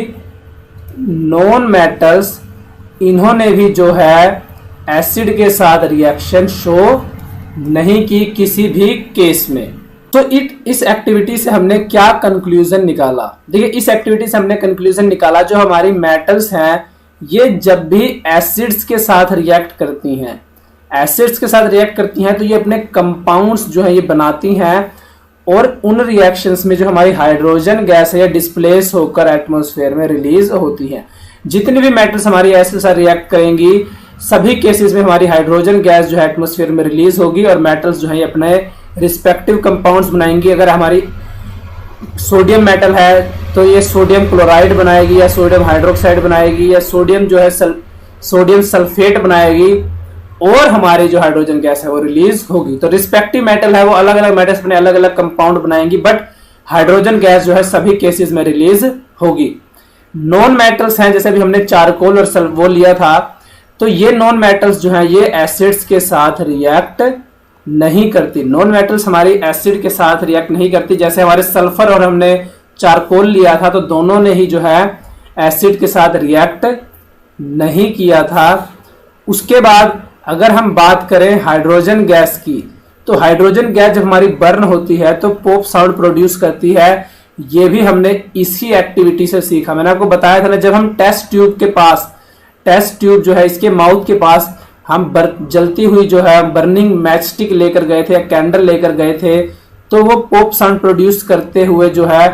नॉन मेटल्स, इन्होंने भी जो है एसिड के साथ रिएक्शन शो नहीं की किसी भी केस में। तो इस एक्टिविटी से हमने क्या कंक्लूजन निकाला, देखिए इस एक्टिविटी से हमने कंक्लूजन निकाला जो हमारी मेटल्स हैं ये जब भी एसिड्स के साथ रिएक्ट करती हैं, एसिड्स के साथ रिएक्ट करती हैं तो ये अपने कंपाउंड्स जो है ये बनाती हैं, और उन रिएक्शंस में जो हमारी हाइड्रोजन गैस है डिस्प्लेस होकर एटमॉस्फेयर में रिलीज होती हैं। जितनी भी मेटल्स हमारी एसिड के साथ रिएक्ट करेंगी सभी केसेस में हमारी हाइड्रोजन गैस जो है एटमॉस्फेयर में रिलीज होगी और मेटल्स जो है अपने रिस्पेक्टिव कंपाउंड्स बनाएंगी। अगर हमारी सोडियम मेटल है तो ये सोडियम क्लोराइड बनाएगी या सोडियम हाइड्रोक्साइड बनाएगी या सोडियम जो है सोडियम सल्फेट बनाएगी, और हमारी जो हाइड्रोजन गैस है वो रिलीज होगी। तो रिस्पेक्टिव मेटल है वो अलग अलग मेटल्स अपने अलग अलग कंपाउंड बनाएंगी, बट हाइड्रोजन गैस जो है सभी केसेस में रिलीज होगी। नॉन मेटल्स हैं जैसे भी हमने चारकोल और वो लिया था, तो ये नॉन मेटल्स जो है ये एसिड्स के साथ रिएक्ट नहीं करती। नॉन मेटल्स हमारी एसिड के साथ रिएक्ट नहीं करती, जैसे हमारे सल्फर और हमने चारकोल लिया था तो दोनों ने ही जो है एसिड के साथ रिएक्ट नहीं किया था। उसके बाद अगर हम बात करें हाइड्रोजन गैस की, तो हाइड्रोजन गैस जब हमारी बर्न होती है तो पॉप साउंड प्रोड्यूस करती है। ये भी हमने इसी एक्टिविटी से सीखा। मैंने आपको बताया था ना, जब हम टेस्ट ट्यूब के पास, टेस्ट ट्यूब जो है इसके माउथ के पास हम जलती हुई जो है बर्निंग मैच स्टिक लेकर गए थे या कैंडल लेकर गए थे, तो वो पॉप साउंड प्रोड्यूस करते हुए जो है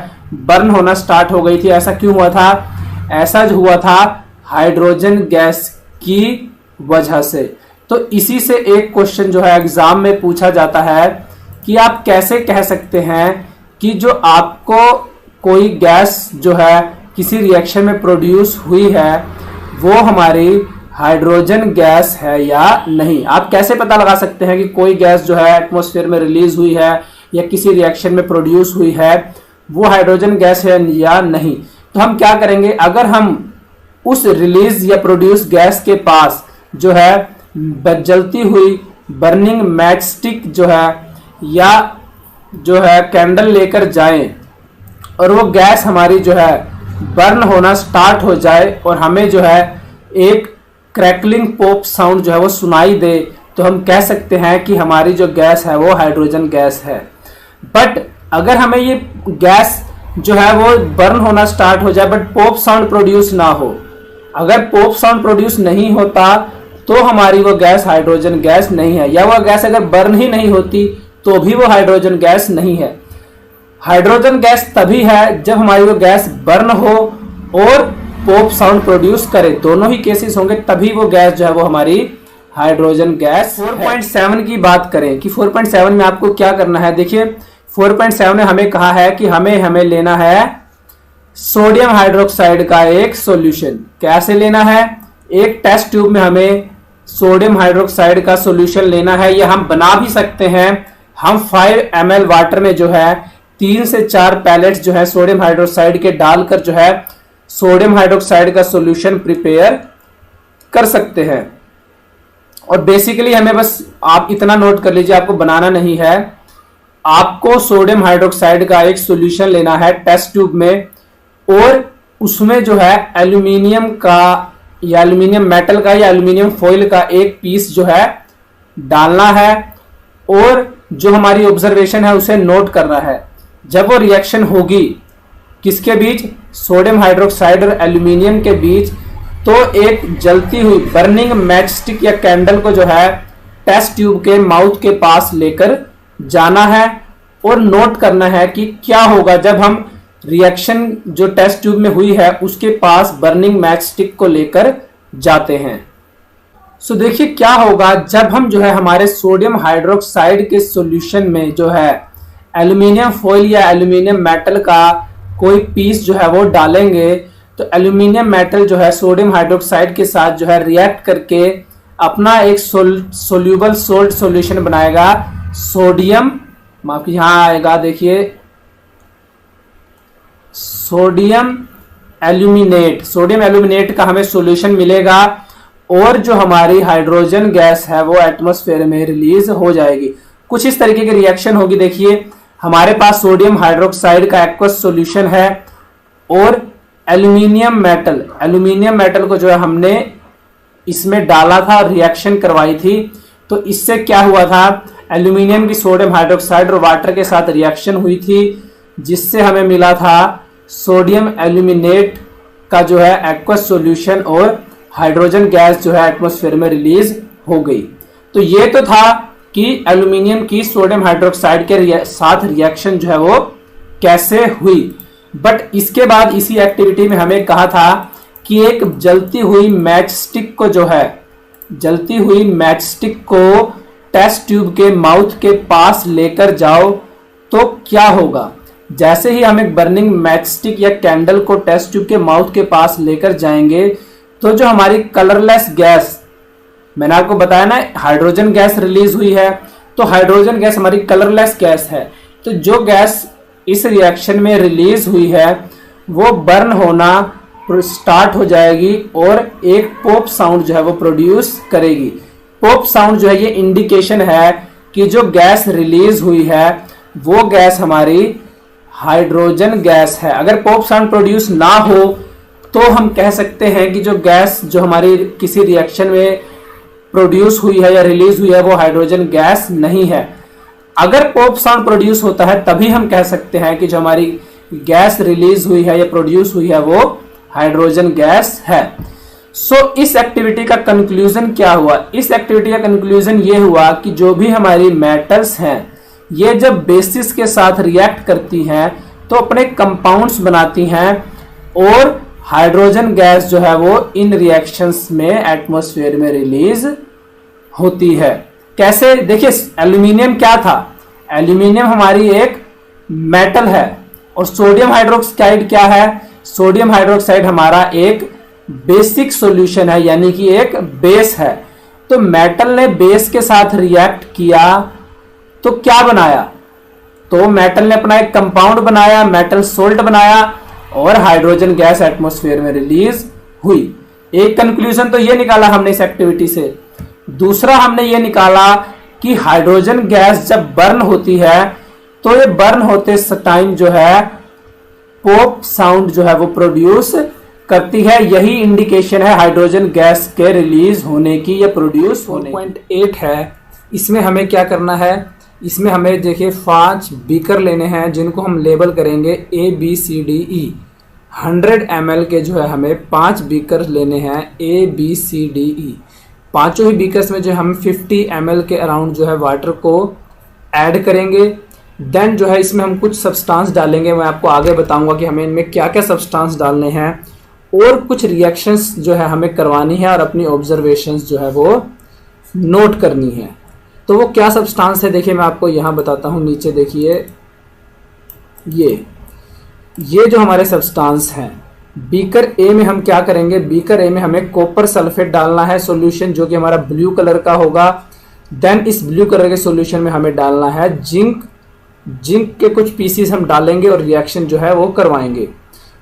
बर्न होना स्टार्ट हो गई थी। ऐसा क्यों हुआ था? ऐसा जो हुआ था हाइड्रोजन गैस की वजह से। तो इसी से एक क्वेश्चन जो है एग्जाम में पूछा जाता है कि आप कैसे कह सकते हैं कि जो आपको कोई गैस जो है किसी रिएक्शन में प्रोड्यूस हुई है वो हमारी हाइड्रोजन गैस है या नहीं। आप कैसे पता लगा सकते हैं कि कोई गैस जो है एटमॉस्फेयर में रिलीज हुई है या किसी रिएक्शन में प्रोड्यूस हुई है वो हाइड्रोजन गैस है या नहीं? तो हम क्या करेंगे, अगर हम उस रिलीज या प्रोड्यूस गैस के पास जो है जलती हुई बर्निंग मैच स्टिक जो है या जो है कैंडल लेकर जाएं और वो गैस हमारी जो है बर्न होना स्टार्ट हो जाए और हमें जो है एक क्रैकलिंग पॉप साउंड जो है वो सुनाई दे, तो हम कह सकते हैं कि हमारी जो गैस है वो हाइड्रोजन गैस है। बट अगर हमें ये गैस जो है वो बर्न होना स्टार्ट हो जाए बट पॉप साउंड प्रोड्यूस ना हो, अगर पॉप साउंड प्रोड्यूस नहीं होता तो हमारी वो गैस हाइड्रोजन गैस नहीं है, या वह गैस अगर बर्न ही नहीं होती तो भी वो हाइड्रोजन गैस नहीं है। हाइड्रोजन गैस तभी है जब हमारी वो गैस बर्न हो और पॉप साउंड प्रोड्यूस करे, दोनों ही केसेस होंगे तभी वो गैस जो है वो हमारी हाइड्रोजन गैस। 4.7 की बात करें कि 4.7 में आपको क्या करना है, देखिए 4.7 ने हमें कहा है कि हमें लेना है सोडियम हाइड्रोक्साइड का एक सॉल्यूशन। कैसे लेना है? एक टेस्ट ट्यूब में हमें सोडियम हाइड्रोक्साइड का सॉल्यूशन लेना है, या हम बना भी सकते हैं। हम 5 ml वाटर में जो है 3 से 4 पैलेट्स जो है सोडियम हाइड्रोक्साइड के डालकर जो है सोडियम हाइड्रोक्साइड का सॉल्यूशन प्रिपेयर कर सकते हैं। और बेसिकली हमें बस आप इतना नोट कर लीजिए, आपको बनाना नहीं है, आपको सोडियम हाइड्रोक्साइड का एक सॉल्यूशन लेना है टेस्ट ट्यूब में और उसमें जो है एल्यूमिनियम का या एल्यूमिनियम मेटल का या एल्यूमिनियम फॉइल का एक पीस जो है डालना है और जो हमारी ऑब्जर्वेशन है उसे नोट करना है। जब वो रिएक्शन होगी किसके बीच? सोडियम हाइड्रोक्साइड और एल्यूमिनियम के बीच, तो एक जलती हुई बर्निंग मैच स्टिक या कैंडल को जो है टेस्ट ट्यूब के माउथ के पास लेकर जाना है और नोट करना है कि क्या होगा जब हम रिएक्शन जो टेस्ट ट्यूब में हुई है उसके पास बर्निंग मैच स्टिक को लेकर जाते हैं। सो देखिए क्या होगा जब हम जो है हमारे सोडियम हाइड्रोक्साइड के सॉल्यूशन में जो है एल्यूमिनियम फॉइल या एल्यूमिनियम मेटल का कोई पीस जो है वो डालेंगे, तो एल्यूमिनियम मेटल जो है सोडियम हाइड्रोक्साइड के साथ जो है रिएक्ट करके अपना एक सोल्यूबल सोल्ट सॉल्यूशन बनाएगा। सोडियम यहाँ आएगा, देखिए सोडियम एल्यूमिनेट का हमें सॉल्यूशन मिलेगा और जो हमारी हाइड्रोजन गैस है वो एटमॉस्फेयर में रिलीज हो जाएगी। कुछ इस तरीके की रिएक्शन होगी। देखिए हमारे पास सोडियम हाइड्रोक्साइड का एक्वस सॉल्यूशन है और एल्यूमिनियम मेटल को जो है हमने इसमें डाला था, रिएक्शन करवाई थी। तो इससे क्या हुआ था, एल्यूमिनियम की सोडियम हाइड्रोक्साइड और वाटर के साथ रिएक्शन हुई थी जिससे हमें मिला था सोडियम एल्यूमिनेट का जो है एक्वस सॉल्यूशन और हाइड्रोजन गैस जो है एटमॉस्फेयर में रिलीज हो गई। तो ये तो था कि एल्यूमिनियम की सोडियम हाइड्रोक्साइड के साथ रिएक्शन जो है वो कैसे हुई। बट इसके बाद इसी एक्टिविटी में हमें कहा था कि एक जलती हुई मैच स्टिक को टेस्ट ट्यूब के माउथ के पास लेकर जाओ तो क्या होगा। जैसे ही हम एक बर्निंग मैच स्टिक या कैंडल को टेस्ट ट्यूब के माउथ के पास लेकर जाएंगे तो जो हमारी कलरलेस गैस, मैंने आपको बताया ना हाइड्रोजन गैस रिलीज हुई है, तो हाइड्रोजन गैस हमारी कलरलेस गैस है। तो जो गैस इस रिएक्शन में रिलीज हुई है वो बर्न होना स्टार्ट हो जाएगी और एक पॉप साउंड जो है वो प्रोड्यूस करेगी। पॉप साउंड जो है ये इंडिकेशन है कि जो गैस रिलीज हुई है वो गैस हमारी हाइड्रोजन गैस है। अगर पॉप साउंड प्रोड्यूस ना हो तो हम कह सकते हैं कि जो गैस जो हमारी किसी रिएक्शन में प्रोड्यूस हुई है या रिलीज हुई है वो हाइड्रोजन गैस नहीं है। अगर पॉप साउंड प्रोड्यूस होता है तभी हम कह सकते हैं कि जो हमारी गैस रिलीज हुई है या प्रोड्यूस हुई है वो हाइड्रोजन गैस है। सो इस एक्टिविटी का कंक्लूजन क्या हुआ? इस एक्टिविटी का कंक्लूजन ये हुआ कि जो भी हमारी मेटल्स हैं ये जब बेसिस के साथ रिएक्ट करती हैं तो अपने कंपाउंड्स बनाती हैं और हाइड्रोजन गैस जो है वो इन रिएक्शंस में एटमॉस्फेयर में रिलीज होती है। कैसे? देखिए, एल्यूमिनियम क्या था? एल्यूमिनियम हमारी एक मेटल है और सोडियम हाइड्रोक्साइड क्या है? सोडियम हाइड्रोक्साइड हमारा एक बेसिक सॉल्यूशन है, यानी कि एक बेस है। तो मेटल ने बेस के साथ रिएक्ट किया तो क्या बनाया? तो मेटल ने अपना एक कंपाउंड बनाया, मेटल सोल्ट बनाया और हाइड्रोजन गैस एटमॉस्फेयर में रिलीज हुई। एक कंक्लूजन तो ये निकाला हमने इस एक्टिविटी से। दूसरा हमने ये निकाला कि हाइड्रोजन गैस जब बर्न होती है तो ये बर्न होते टाइम जो है पॉप साउंड जो है वो प्रोड्यूस करती है। यही इंडिकेशन है हाइड्रोजन गैस के रिलीज होने की या प्रोड्यूस होने। 4.8 है, इसमें हमें क्या करना है? इसमें हमें देखिए 5 बीकर लेने हैं जिनको हम लेबल करेंगे ABCDE। 100 ml के जो है हमें 5 बीकर लेने हैं ABCDE। पांचों ही बीकर्स में जो हम 50 ml के अराउंड जो है वाटर को ऐड करेंगे। देन जो है इसमें हम कुछ सब्सटेंस डालेंगे, मैं आपको आगे बताऊंगा कि हमें इनमें क्या क्या सब्सटेंस डालने हैं और कुछ रिएक्शंस जो है हमें करवानी है और अपनी ऑब्जर्वेशंस जो है वो नोट करनी है। तो वो क्या सब्सटेंस है देखिए मैं आपको यहाँ बताता हूँ। नीचे देखिए ये जो हमारे सब्सटेंस हैं, बीकर ए में हम क्या करेंगे? बीकर ए में हमें कॉपर सल्फेट डालना है सॉल्यूशन, जो कि हमारा ब्लू कलर का होगा। देन इस ब्लू कलर के सॉल्यूशन में हमें डालना है जिंक के कुछ पीसीस हम डालेंगे और रिएक्शन जो है वो करवाएंगे।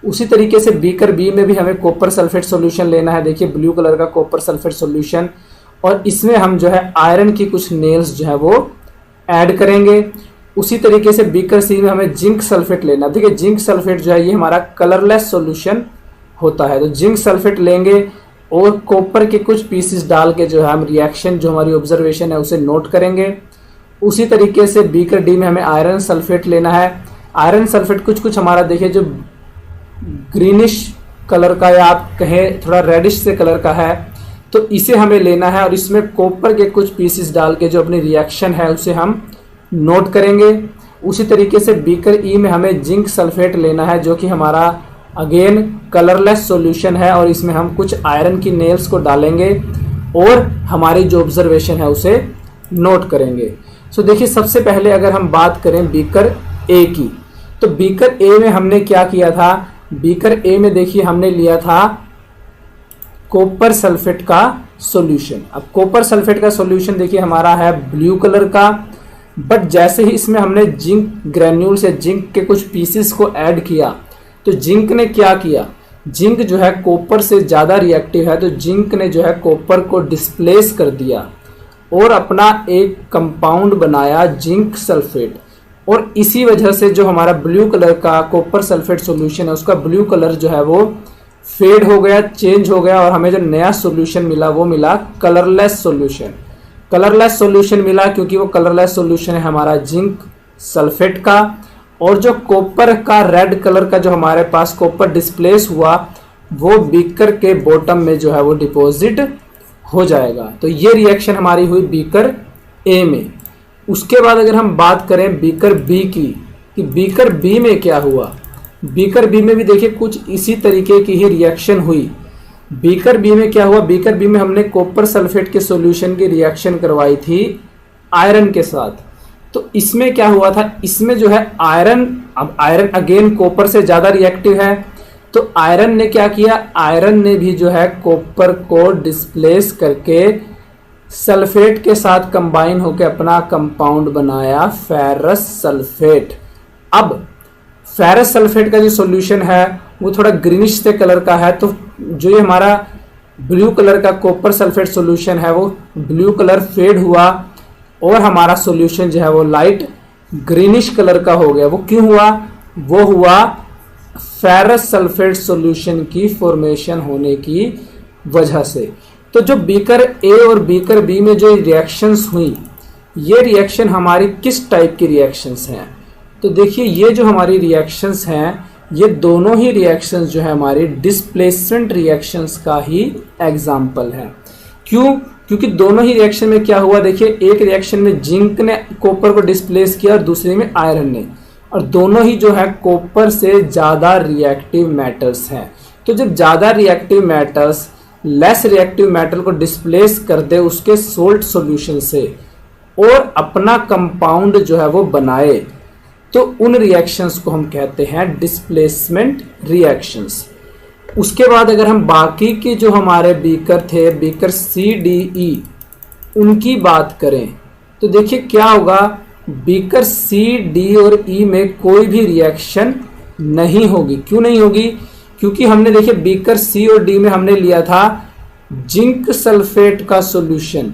उसी तरीके से बीकर बी में भी हमें कॉपर सल्फेट सॉल्यूशन लेना है। देखिए ब्लू कलर का कॉपर सल्फेट सॉल्यूशन, और इसमें हम जो है आयरन की कुछ नेल्स जो है वो ऐड करेंगे। उसी तरीके से बीकर सी में हमें जिंक सल्फेट लेना है। देखिए जिंक सल्फेट जो है ये हमारा कलरलेस सॉल्यूशन होता है, तो जिंक सल्फेट लेंगे और कॉपर के कुछ पीसेस डाल के जो है हम रिएक्शन जो हमारी ऑब्जर्वेशन है उसे नोट करेंगे। उसी तरीके से बीकर डी में हमें आयरन सल्फेट लेना है। आयरन सल्फेट कुछ हमारा देखिए जो ग्रीनिश कलर का या आप कहें थोड़ा रेडिश से कलर का है, तो इसे हमें लेना है और इसमें कॉपर के कुछ पीसेस डाल के जो अपनी रिएक्शन है उसे हम नोट करेंगे। उसी तरीके से बीकर ई में हमें जिंक सल्फेट लेना है, जो कि हमारा अगेन कलरलेस सॉल्यूशन है, और इसमें हम कुछ आयरन की नेल्स को डालेंगे और हमारी जो ऑब्जर्वेशन है उसे नोट करेंगे। सो देखिए सबसे पहले अगर हम बात करें बीकर ए की, तो बीकर ए में हमने क्या किया था? बीकर ए में देखिए हमने लिया था कॉपर सल्फेट का सॉल्यूशन। अब कॉपर सल्फेट का सॉल्यूशन देखिए हमारा है ब्लू कलर का, बट जैसे ही इसमें हमने जिंक ग्रेन्यूल्स या जिंक के कुछ पीसेस को ऐड किया, तो जिंक ने क्या किया? जिंक जो है कॉपर से ज़्यादा रिएक्टिव है, तो जिंक ने जो है कॉपर को डिस्प्लेस कर दिया और अपना एक कंपाउंड बनाया जिंक सल्फेट, और इसी वजह से जो हमारा ब्लू कलर का कॉपर सल्फेट सॉल्यूशन है उसका ब्लू कलर जो है वो फेड हो गया, चेंज हो गया, और हमें जो नया सॉल्यूशन मिला वो मिला कलरलेस सॉल्यूशन। कलरलेस सॉल्यूशन मिला क्योंकि वो कलरलेस सॉल्यूशन है हमारा जिंक सल्फेट का, और जो कॉपर का रेड कलर का जो हमारे पास कॉपर डिस्प्लेस हुआ वो बीकर के बॉटम में जो है वो डिपॉजिट हो जाएगा। तो ये रिएक्शन हमारी हुई बीकर ए में। उसके बाद अगर हम बात करें बीकर बी की, कि बीकर बी में क्या हुआ? बीकर बी में भी देखिए कुछ इसी तरीके की ही रिएक्शन हुई। बीकर बी में क्या हुआ? बीकर बी में हमने कॉपर सल्फेट के सॉल्यूशन की रिएक्शन करवाई थी आयरन के साथ। तो इसमें क्या हुआ था? इसमें जो है आयरन, अब आयरन अगेन कॉपर से ज़्यादा रिएक्टिव है, तो आयरन ने क्या किया? आयरन ने भी जो है कॉपर को डिस्प्लेस करके सल्फेट के साथ कंबाइन होकर अपना कंपाउंड बनाया फेरस सल्फेट। अब फेरस सल्फेट का जो सॉल्यूशन है वो थोड़ा ग्रीनिश से कलर का है, तो जो ये हमारा ब्लू कलर का कॉपर सल्फेट सॉल्यूशन है वो ब्लू कलर फेड हुआ और हमारा सॉल्यूशन जो है वो लाइट ग्रीनिश कलर का हो गया। वो क्यों हुआ? वो हुआ फेरस सल्फेट सॉल्यूशन की फॉर्मेशन होने की वजह से। तो जो बीकर ए और बीकर बी में जो रिएक्शंस हुई, ये रिएक्शन हमारी किस टाइप की रिएक्शंस हैं? तो देखिए ये जो हमारी रिएक्शंस हैं, ये दोनों ही रिएक्शंस जो है हमारी डिस्प्लेसमेंट रिएक्शंस का ही एग्जाम्पल है। क्यों? क्योंकि दोनों ही रिएक्शन में क्या हुआ, देखिए एक रिएक्शन में जिंक ने कॉपर को डिस्प्लेस किया और दूसरे में आयरन ने, और दोनों ही जो है कॉपर से ज़्यादा रिएक्टिव मेटल्स हैं। तो जब ज़्यादा reactive metals less reactive metal को डिस्प्लेस कर दे उसके सोल्ट सॉल्यूशन से और अपना कंपाउंड जो है वो बनाए, तो उन रिएक्शंस को हम कहते हैं डिस्प्लेसमेंट रिएक्शंस। उसके बाद अगर हम बाकी के जो हमारे बीकर थे, बीकर सी डी ई, उनकी बात करें तो देखिए क्या होगा, बीकर सी डी और ई में कोई भी रिएक्शन नहीं होगी। क्यों नहीं होगी? क्योंकि हमने देखिए बीकर सी और डी में हमने लिया था जिंक सल्फेट का सॉल्यूशन,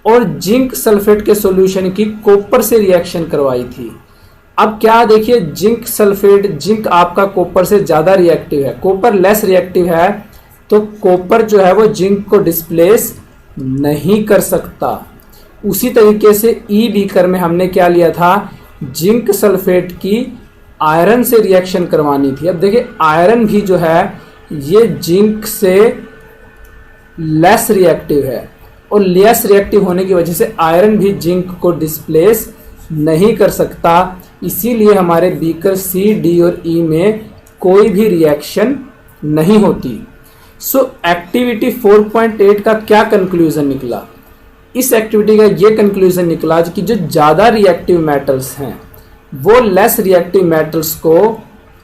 और जिंक सल्फेट के सॉल्यूशन की कॉपर से रिएक्शन करवाई थी। अब क्या देखिए, जिंक सल्फेट, जिंक आपका कॉपर से ज़्यादा रिएक्टिव है, कॉपर लेस रिएक्टिव है, तो कॉपर जो है वो जिंक को डिस्प्लेस नहीं कर सकता। उसी तरीके से ई बीकर में हमने क्या लिया था, जिंक सल्फेट की आयरन से रिएक्शन करवानी थी। अब देखिए आयरन भी जो है ये जिंक से लेस रिएक्टिव है, और लेस रिएक्टिव होने की वजह से आयरन भी जिंक को डिस्प्लेस नहीं कर सकता। इसीलिए हमारे बीकर सी डी और ई में कोई भी रिएक्शन नहीं होती। सो एक्टिविटी 4.8 का क्या कंक्लूजन निकला? इस एक्टिविटी का ये कंक्लूजन निकला कि जो ज़्यादा रिएक्टिव मेटल्स हैं वो लेस रिएक्टिव मेटल्स को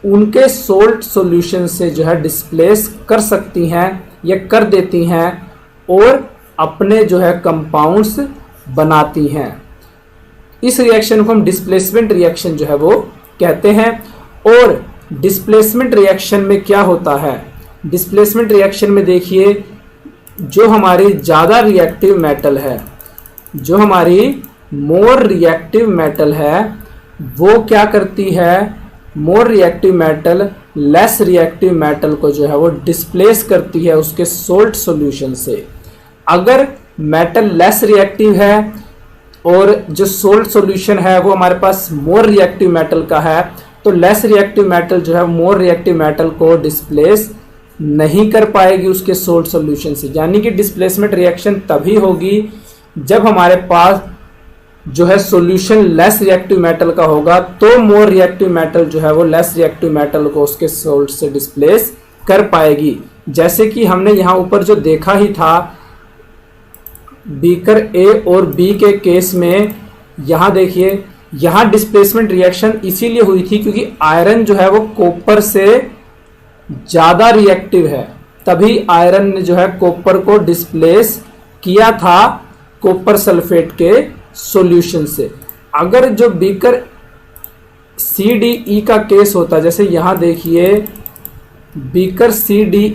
उनके सोल्ट सॉल्यूशन से जो है डिस्प्लेस कर सकती हैं या कर देती हैं और अपने जो है कंपाउंड्स बनाती हैं। इस रिएक्शन को हम डिस्प्लेसमेंट रिएक्शन जो है वो कहते हैं। और डिस्प्लेसमेंट रिएक्शन में क्या होता है, डिस्प्लेसमेंट रिएक्शन में देखिए जो हमारी ज़्यादा रिएक्टिव मेटल है, जो हमारी मोर रिएक्टिव मेटल है, वो क्या करती है, more reactive metal less reactive metal को जो है वो डिस्प्लेस करती है उसके सोल्ट सॉल्यूशन से। अगर मेटल लेस रिएक्टिव है और जो सोल्ट सॉल्यूशन है वो हमारे पास मोर रिएक्टिव मेटल का है, तो लेस रिएक्टिव मेटल जो है मोर रिएक्टिव मेटल को डिस्प्लेस नहीं कर पाएगी उसके सोल्ट सॉल्यूशन से। यानी कि डिस्प्लेसमेंट रिएक्शन तभी होगी जब हमारे पास जो है सॉल्यूशन लेस रिएक्टिव मेटल का होगा, तो मोर रिएक्टिव मेटल जो है वो लेस रिएक्टिव मेटल को उसके सोल्ट से डिस्प्लेस कर पाएगी। जैसे कि हमने यहाँ ऊपर जो देखा ही था बीकर ए और बी के केस में, यहाँ देखिए यहाँ डिस्प्लेसमेंट रिएक्शन इसीलिए हुई थी क्योंकि आयरन जो है वो कॉपर से ज़्यादा रिएक्टिव है, तभी आयरन ने जो है कॉपर को डिस्प्लेस किया था कॉपर सल्फेट के सॉल्यूशन से। अगर जो बीकर सी डी ई का केस होता, जैसे यहाँ देखिए बीकर सी डी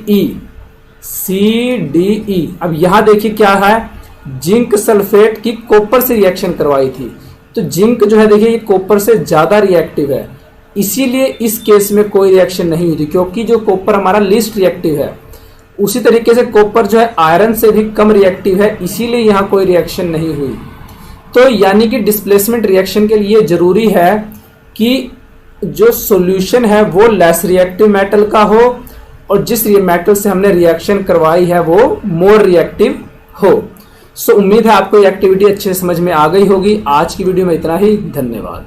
ई, अब यहाँ देखिए क्या है, जिंक सल्फेट की कॉपर से रिएक्शन करवाई थी, तो जिंक जो है देखिए ये कॉपर से ज़्यादा रिएक्टिव है, इसीलिए इस केस में कोई रिएक्शन नहीं हुई थी क्योंकि जो कॉपर हमारा लीस्ट रिएक्टिव है। उसी तरीके से कॉपर जो है आयरन से भी कम रिएक्टिव है, इसीलिए यहाँ कोई रिएक्शन नहीं हुई। तो यानी कि डिस्प्लेसमेंट रिएक्शन के लिए ज़रूरी है कि जो सॉल्यूशन है वो लेस रिएक्टिव मेटल का हो और जिस मेटल से हमने रिएक्शन करवाई है वो मोर रिएक्टिव हो। सो उम्मीद है आपको ये एक्टिविटी अच्छे से समझ में आ गई होगी। आज की वीडियो में इतना ही, धन्यवाद।